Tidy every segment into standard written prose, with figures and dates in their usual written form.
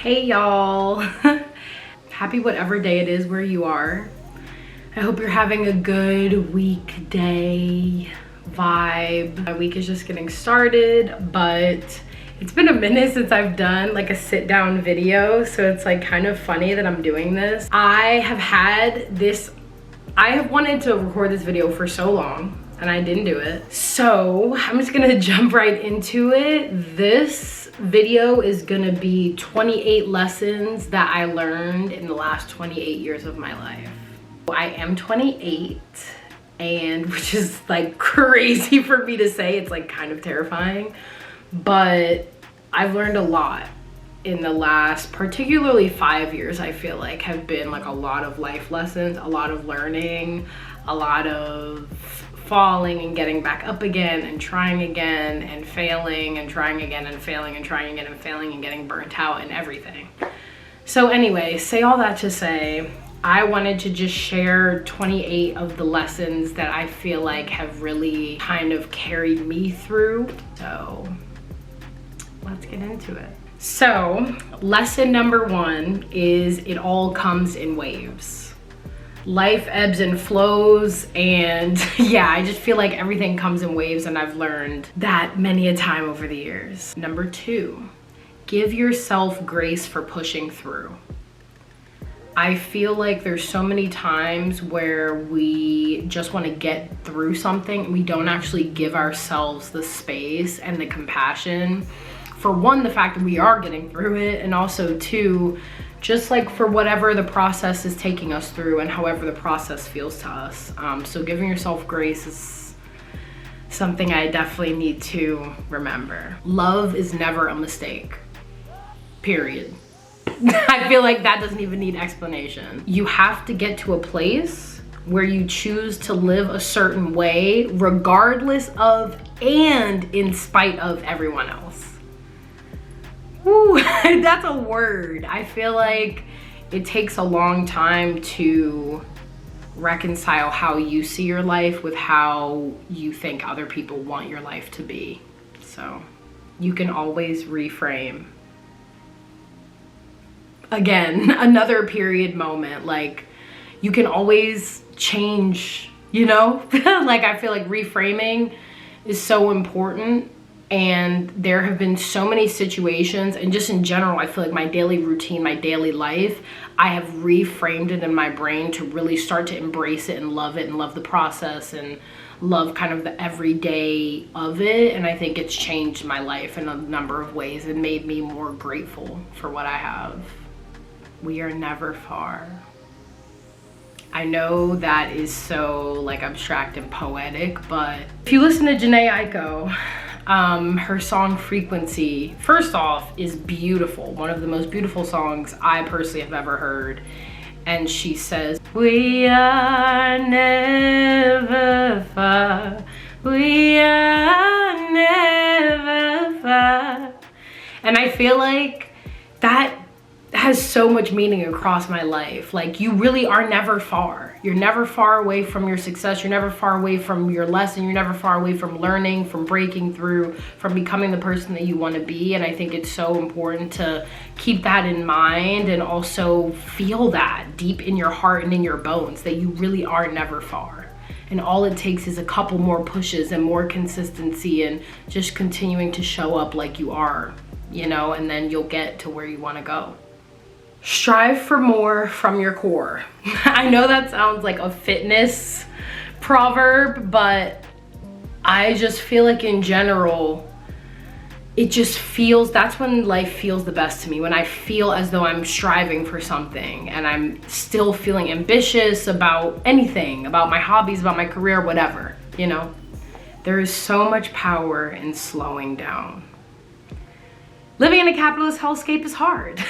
Hey y'all. Happy whatever day it is where you are. I hope you're having a good weekday vibe. My week is just getting started, but it's been a minute since I've done like a sit down video, so it's like kind of funny that I'm doing this. I have wanted to record this video for so long and I didn't do it. So I'm just gonna jump right into it. This video is gonna be 28 lessons that I learned in the last 28 years of my life. I am 28, and which is like crazy for me to say. It's like kind of terrifying, but I've learned a lot in the last, particularly 5 years. I feel like have been like a lot of life lessons, a lot of learning, a lot of falling and getting back up again and trying again and failing and trying again and failing and trying again and failing and getting burnt out and everything. So anyway, say all that to say, I wanted to just share 28 of the lessons that I feel like have really kind of carried me through. So let's get into it. So lesson number 1 is it all comes in waves. Life ebbs and flows, and yeah, I just feel like everything comes in waves, and I've learned that many a time over the years. Number 2, give yourself grace for pushing through. I feel like there's so many times where we just want to get through something and we don't actually give ourselves the space and the compassion for, one, the fact that we are getting through it, and also 2, just like for whatever the process is taking us through and however the process feels to us. So giving yourself grace is something I definitely need to remember. Love is never a mistake, period. I feel like that doesn't even need explanation. You have to get to a place where you choose to live a certain way regardless of and in spite of everyone else. Ooh, that's a word. I feel like it takes a long time to reconcile how you see your life with how you think other people want your life to be. So you can always reframe. Again, another period moment. Like, you can always change, you know? Like, I feel like reframing is so important. And there have been so many situations, and just in general, I feel like my daily routine, my daily life, I have reframed it in my brain to really start to embrace it and love the process and love kind of the everyday of it. And I think it's changed my life in a number of ways and made me more grateful for what I have. We are never far. I know that is so like abstract and poetic, but if you listen to Janae Aiko, her song Frequency, first off, is beautiful. One of the most beautiful songs I personally have ever heard. And she says, we are never far. We are never far. And I feel like that has so much meaning across my life. Like, you really are never far. You're never far away from your success. You're never far away from your lesson. You're never far away from learning, from breaking through, from becoming the person that you want to be. And I think it's so important to keep that in mind and also feel that deep in your heart and in your bones, that you really are never far. And all it takes is a couple more pushes and more consistency and just continuing to show up like you are, you know, and then you'll get to where you want to go. Strive for more from your core. I know that sounds like a fitness proverb, but I just feel like in general, it just feels, that's when life feels the best to me. When I feel as though I'm striving for something and I'm still feeling ambitious about anything, about my hobbies, about my career, whatever, you know? There is so much power in slowing down. Living in a capitalist hellscape is hard.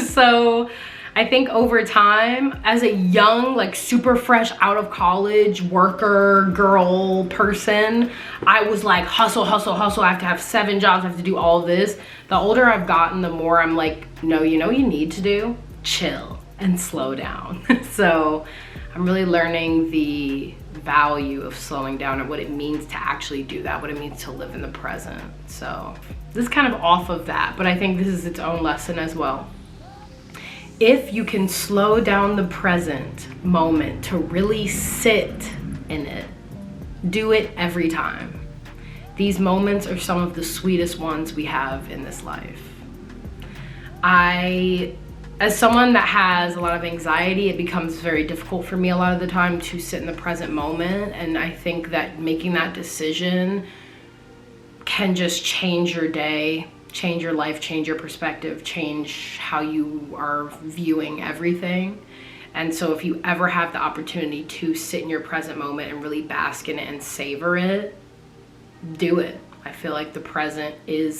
So I think over time, as a young, like super fresh out of college worker, girl, person, I was like, hustle, hustle, hustle. I have to have 7 jobs. I have to do all of this. The older I've gotten, the more I'm like, no, you know what you need to do? Chill and slow down. So I'm really learning the value of slowing down and what it means to actually do that, what it means to live in the present. So this is kind of off of that, but I think this is its own lesson as well. If you can slow down the present moment to really sit in it, do it every time. These moments are some of the sweetest ones we have in this life. As someone that has a lot of anxiety, it becomes very difficult for me a lot of the time to sit in the present moment. And I think that making that decision can just change your day, change your life, change your perspective, change how you are viewing everything. And so if you ever have the opportunity to sit in your present moment and really bask in it and savor it, do it. I feel like the present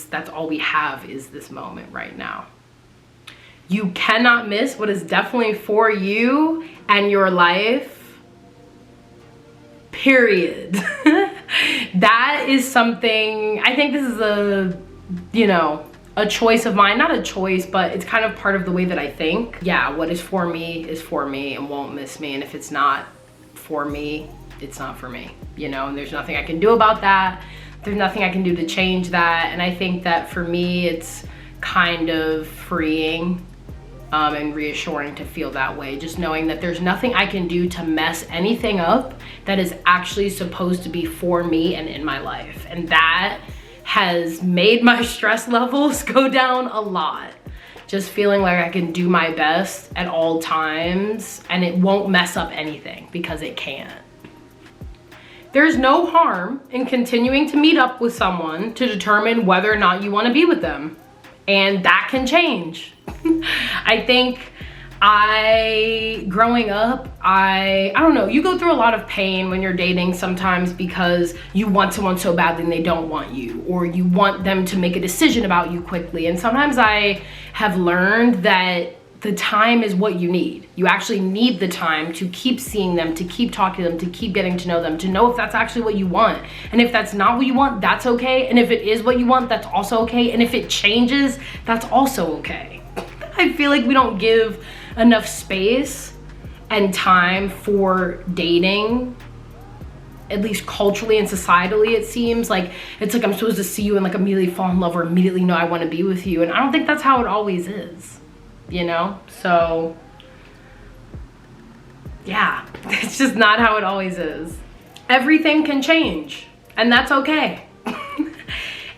that's all we have is this moment right now. You cannot miss what is definitely for you and your life, period. That is something, I think this is a choice of mine, not a choice, but it's kind of part of the way that I think. Yeah, what is for me and won't miss me. And if it's not for me, it's not for me, and there's nothing I can do about that. There's nothing I can do to change that. And I think that for me, it's kind of freeing and reassuring to feel that way. Just knowing that there's nothing I can do to mess anything up that is actually supposed to be for me and in my life. And that has made my stress levels go down a lot. Just feeling like I can do my best at all times and it won't mess up anything, because it can't. There's no harm in continuing to meet up with someone to determine whether or not you want to be with them. And that can change. I think growing up, I don't know, you go through a lot of pain when you're dating sometimes because you want someone so badly and they don't want you, or you want them to make a decision about you quickly. And sometimes I have learned that the time is what you need. You actually need the time to keep seeing them, to keep talking to them, to keep getting to know them, to know if that's actually what you want. And if that's not what you want, that's okay. And if it is what you want, that's also okay. And if it changes, that's also okay. I feel like we don't give enough space and time for dating, at least culturally and societally. It seems like it's like I'm supposed to see you and like immediately fall in love or immediately know I want to be with you. And I don't think that's how it always is. So yeah, it's just not how it always is. Everything can change, and that's okay.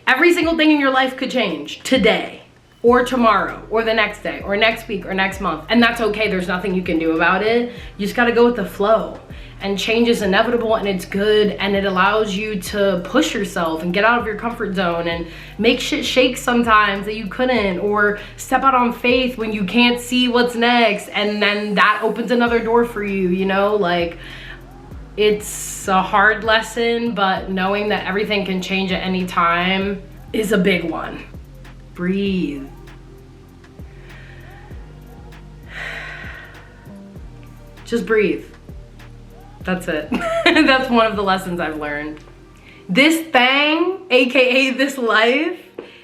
Every single thing in your life could change today or tomorrow or the next day or next week or next month, and that's okay. There's nothing you can do about it. You just got to go with the flow. And change is inevitable, and it's good, and it allows you to push yourself and get out of your comfort zone and make shit shake sometimes that you couldn't, or step out on faith when you can't see what's next, and then that opens another door for you, like it's a hard lesson, but knowing that everything can change at any time is a big one. Breathe. Just breathe. That's it. That's one of the lessons I've learned. This thing, AKA this life,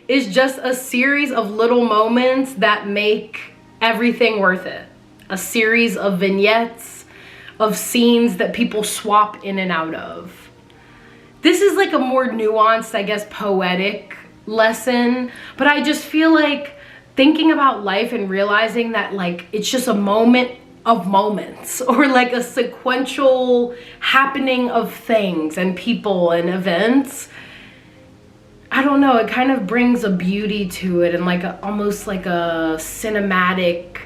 is just a series of little moments that make everything worth it. A series of vignettes, of scenes that people swap in and out of. This is like a more nuanced, I guess, poetic lesson, but I just feel like thinking about life and realizing that like it's just a moment of moments, or like a sequential happening of things and people and events. I don't know, it kind of brings a beauty to it and like almost like a cinematic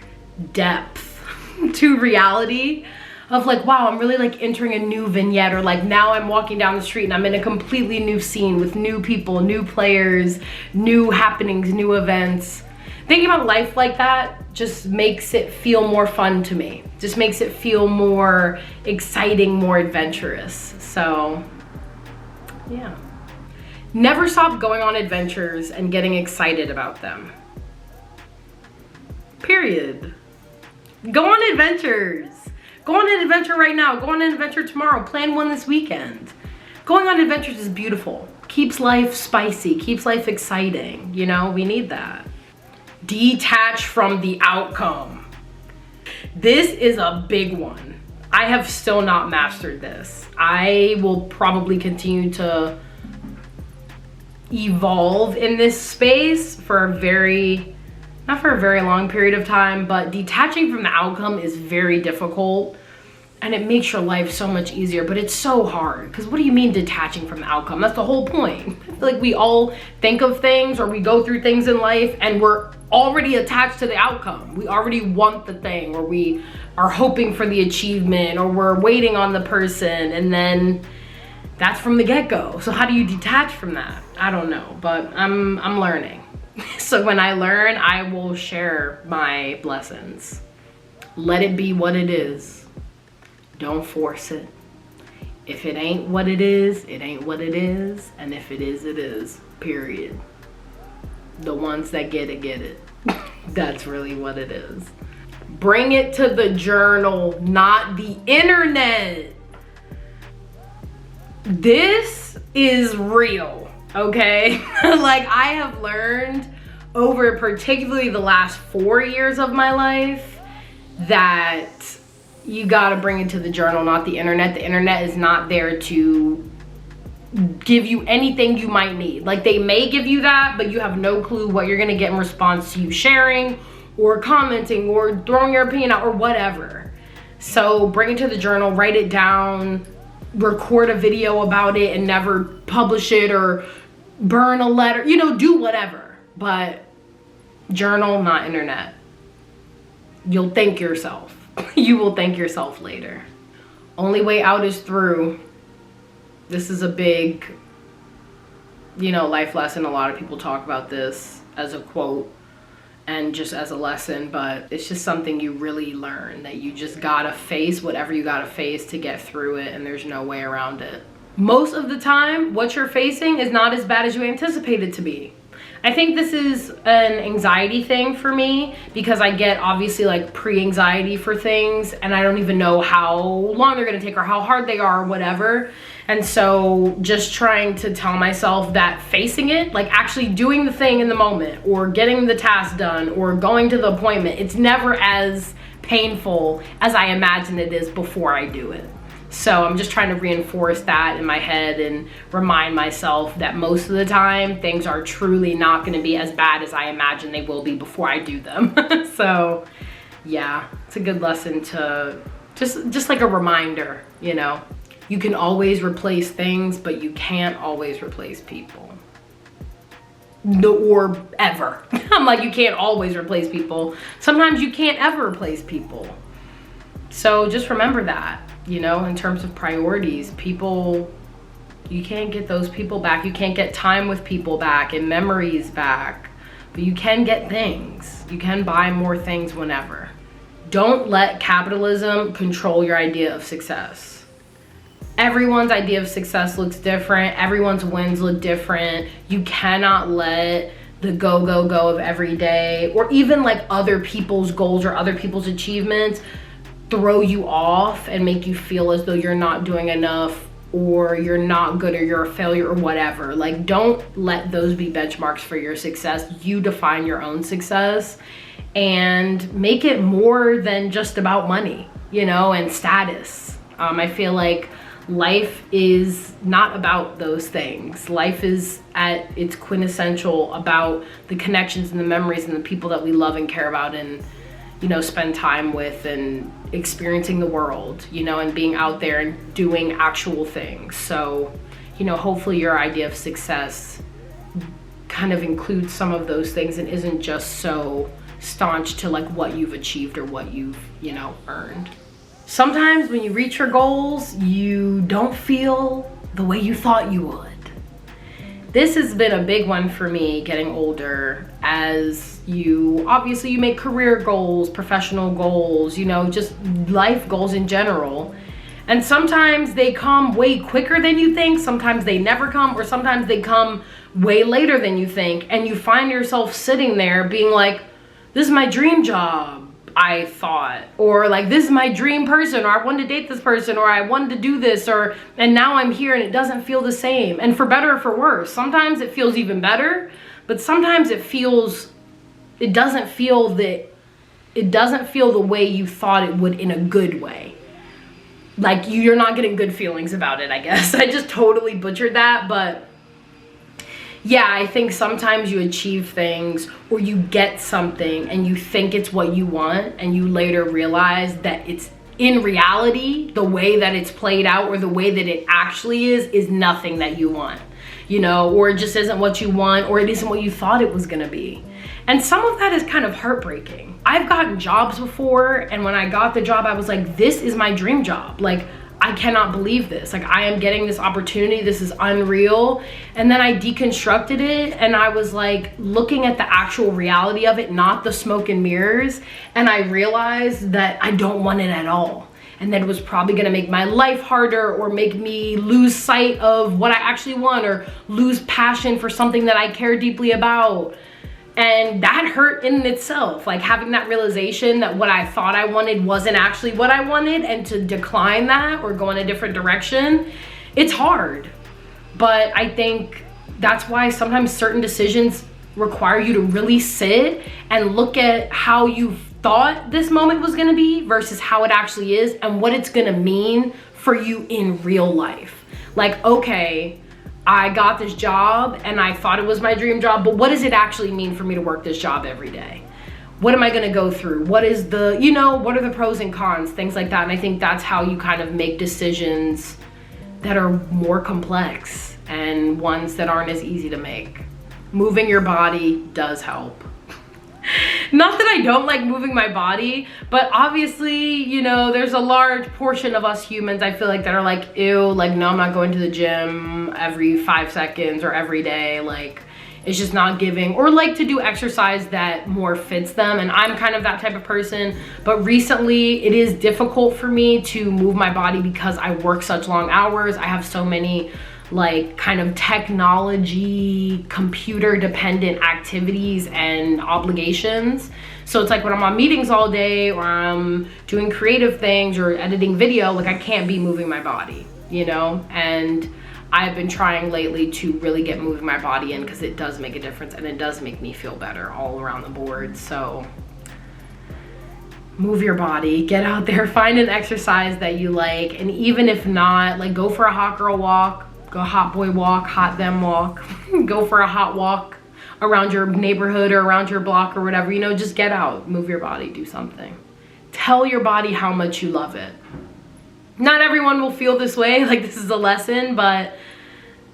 depth to reality of like, wow, I'm really like entering a new vignette, or like now I'm walking down the street and I'm in a completely new scene with new people, new players, new happenings, new events. Thinking about life like that just makes it feel more fun to me. Just makes it feel more exciting, more adventurous. So, yeah. Never stop going on adventures and getting excited about them. Period. Go on adventures. Go on an adventure right now. Go on an adventure tomorrow. Plan one this weekend. Going on adventures is beautiful. Keeps life spicy, keeps life exciting. We need that. Detach from the outcome. This is a big one. I have still not mastered this. I will probably continue to evolve in this space for a very, not for a very long period of time, but detaching from the outcome is very difficult. And it makes your life so much easier, but it's so hard. Because what do you mean detaching from the outcome? That's the whole point. I feel like we all think of things, or we go through things in life and we're already attached to the outcome. We already want the thing, or we are hoping for the achievement, or we're waiting on the person, and then that's from the get-go. So how do you detach from that? I don't know, but I'm learning. So when I learn, I will share my lessons. Let it be what it is. Don't force it. If it ain't what it is, it ain't what it is. And if it is, period. The ones that get it, get it. That's really what it is. Bring it to the journal, not the internet. This is real, okay? Like, I have learned over particularly the last 4 years of my life that you gotta bring it to the journal, not the internet. The internet is not there to give you anything you might need. Like, they may give you that, but you have no clue what you're gonna get in response to you sharing or commenting or throwing your opinion out or whatever. So bring it to the journal, write it down, record a video about it and never publish it, or burn a letter, you know, do whatever. But journal, not internet. You'll thank yourself. You will thank yourself later. Only way out is through. This is a big, you know, life lesson. A lot of people talk about this as a quote and just as a lesson, but it's just something you really learn, that you just gotta face whatever you gotta face to get through it, and there's no way around it. Most of the time, what you're facing is not as bad as you anticipate it to be. I think this is an anxiety thing for me, because I get obviously like pre-anxiety for things and I don't even know how long they're gonna take or how hard they are or whatever. And so just trying to tell myself that facing it, like actually doing the thing in the moment, or getting the task done, or going to the appointment, it's never as painful as I imagine it is before I do it. So I'm just trying to reinforce that in my head and remind myself that most of the time things are truly not going to be as bad as I imagine they will be before I do them. So yeah, it's a good lesson to just like a reminder, you know. You can always replace things, but you can't always replace people. No, or ever. I'm like, you can't always replace people. Sometimes you can't ever replace people. So just remember that. You know, in terms of priorities, people, you can't get those people back. You can't get time with people back and memories back, but you can get things. You can buy more things whenever. Don't let capitalism control your idea of success. Everyone's idea of success looks different. Everyone's wins look different. You cannot let the go, go, go of every day, or even like other people's goals or other people's achievements, throw you off and make you feel as though you're not doing enough, or you're not good, or you're a failure, or whatever. Like, don't let those be benchmarks for your success. You define your own success and make it more than just about money, you know, and status. I feel like life is not about those things. Life is at its quintessential about the connections and the memories and the people that we love and care about and, you know, spend time with, and experiencing the world, you know, and being out there and doing actual things. So, you know, hopefully your idea of success kind of includes some of those things and isn't just so staunch to like what you've achieved or what you've, you know, earned. Sometimes when you reach your goals, you don't feel the way you thought you would. This has been a big one for me getting older, as you make career goals, professional goals, you know, just life goals in general. And sometimes they come way quicker than you think, sometimes they never come, or sometimes they come way later than you think, and you find yourself sitting there being like, this is my dream job, I thought, or like, this is my dream person, or I wanted to date this person, or I wanted to do this, and now I'm here and it doesn't feel the same. And for better or for worse, sometimes it feels even better, but sometimes it doesn't feel the way you thought it would, in a good way. Like, you're not getting good feelings about it, I guess. I just totally butchered that, but yeah, I think sometimes you achieve things or you get something and you think it's what you want, and you later realize that it's in reality, the way that it's played out or the way that it actually is nothing that you want, you know, or it just isn't what you want, or it isn't what you thought it was gonna be. And some of that is kind of heartbreaking. I've gotten jobs before, and when I got the job, I was like, this is my dream job. Like, I cannot believe this. Like, I am getting this opportunity. This is unreal. And then I deconstructed it, and I was like looking at the actual reality of it, not the smoke and mirrors. And I realized that I don't want it at all. And that it was probably gonna make my life harder, or make me lose sight of what I actually want, or lose passion for something that I care deeply about. And that hurt in itself, like having that realization that what I thought I wanted wasn't actually what I wanted, and to decline that or go in a different direction, it's hard. But I think that's why sometimes certain decisions require you to really sit and look at how you thought this moment was gonna be versus how it actually is, and what it's gonna mean for you in real life. Like, okay, I got this job and I thought it was my dream job, but what does it actually mean for me to work this job every day? What am I gonna go through? What is the, you know, what are the pros and cons, things like that. And I think that's how you kind of make decisions that are more complex and ones that aren't as easy to make. Moving your body does help. Not that I don't like moving my body, but obviously, you know, there's a large portion of us humans, I feel like, that are like, ew, like, no, I'm not going to the gym every 5 seconds or every day. Like, it's just not giving, or like to do exercise that more fits them. And I'm kind of that type of person. But recently it is difficult for me to move my body because I work such long hours. I have so many like kind of technology, computer dependent activities and obligations. So it's like when I'm on meetings all day, or I'm doing creative things or editing video, like I can't be moving my body, you know? And I've been trying lately to really get moving my body in, because it does make a difference and it does make me feel better all around the board. So move your body, get out there, find an exercise that you like. And even if not, like, go for a hot girl walk, go hot boy walk, hot them walk, go for a hot walk around your neighborhood or around your block or whatever, you know, just get out, move your body, do something. Tell your body how much you love it. Not everyone will feel this way, like this is a lesson, but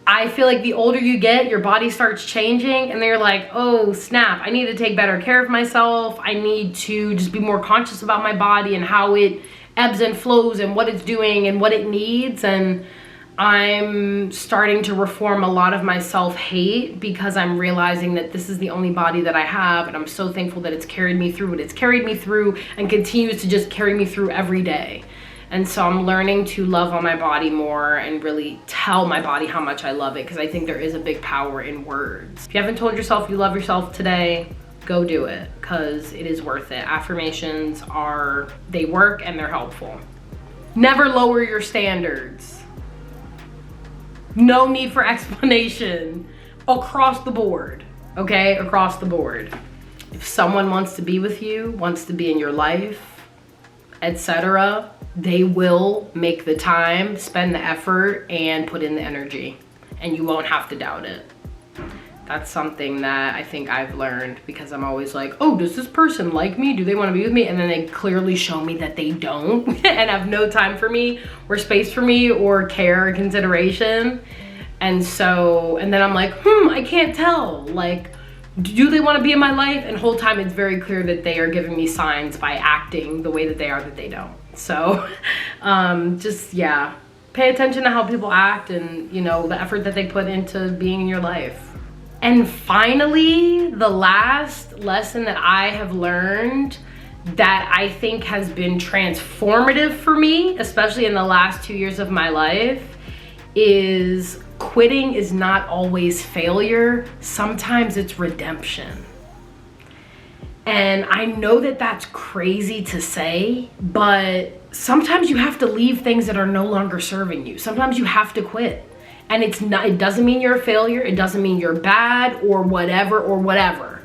I feel like the older you get, your body starts changing, and then you're like, oh snap, I need to take better care of myself. I need to just be more conscious about my body and how it ebbs and flows and what it's doing and what it needs. And I'm starting to reform a lot of my self-hate, because I'm realizing that this is the only body that I have, and I'm so thankful that it's carried me through what it's carried me through and continues to just carry me through every day. And so I'm learning to love on my body more and really tell my body how much I love it, because I think there is a big power in words. If you haven't told yourself you love yourself today, go do it, because it is worth it. Affirmations are, they work and they're helpful. Never lower your standards. No need for explanation across the board, okay? Across the board. If someone wants to be with you, wants to be in your life, etc., they will make the time, spend the effort, and put in the energy, and you won't have to doubt it. That's something that I think I've learned, because I'm always like, oh, does this person like me? Do they want to be with me? And then they clearly show me that they don't and have no time for me or space for me or care or consideration. And so, and then I'm like, I can't tell. Like, do they want to be in my life? And whole time it's very clear that they are giving me signs by acting the way that they are that they don't. So just, yeah, pay attention to how people act and, you know, the effort that they put into being in your life. And finally, the last lesson that I have learned that I think has been transformative for me, especially in the last 2 years of my life, is quitting is not always failure. Sometimes it's redemption. And I know that that's crazy to say, but sometimes you have to leave things that are no longer serving you. Sometimes you have to quit. And it's not, it doesn't mean you're a failure. It doesn't mean you're bad or whatever or whatever.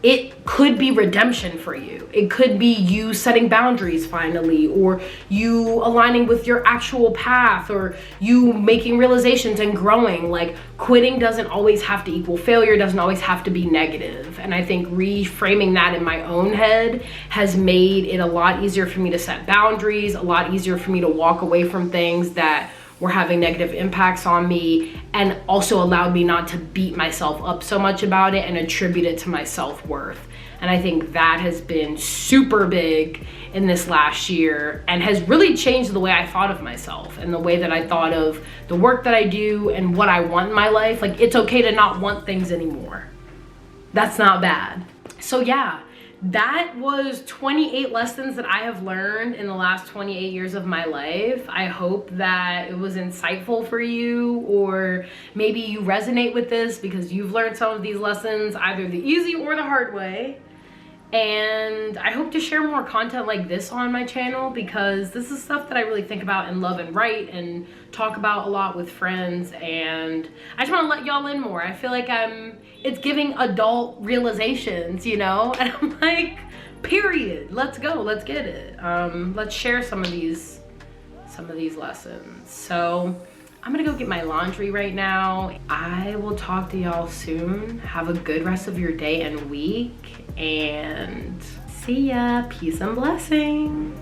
it could be redemption for you. It could be you setting boundaries finally, or you aligning with your actual path, or you making realizations and growing. Like, quitting doesn't always have to equal failure, doesn't always have to be negative. And I think reframing that in my own head has made it a lot easier for me to set boundaries, a lot easier for me to walk away from things that were having negative impacts on me, and also allowed me not to beat myself up so much about it and attribute it to my self-worth. And I think that has been super big in this last year and has really changed the way I thought of myself and the way that I thought of the work that I do and what I want in my life. Like, it's okay to not want things anymore. That's not bad. So yeah, that was 28 lessons that I have learned in the last 28 years of my life. I hope that it was insightful for you, or maybe you resonate with this because you've learned some of these lessons either the easy or the hard way. And I hope to share more content like this on my channel, because this is stuff that I really think about and love and write and talk about a lot with friends. And I just want to let y'all in more. I feel like it's giving adult realizations, you know? And I'm like, period. Let's go. Let's get it. Let's share some of these lessons. So I'm gonna go get my laundry right now. I will talk to y'all soon. Have a good rest of your day and week, and see ya. Peace and blessings.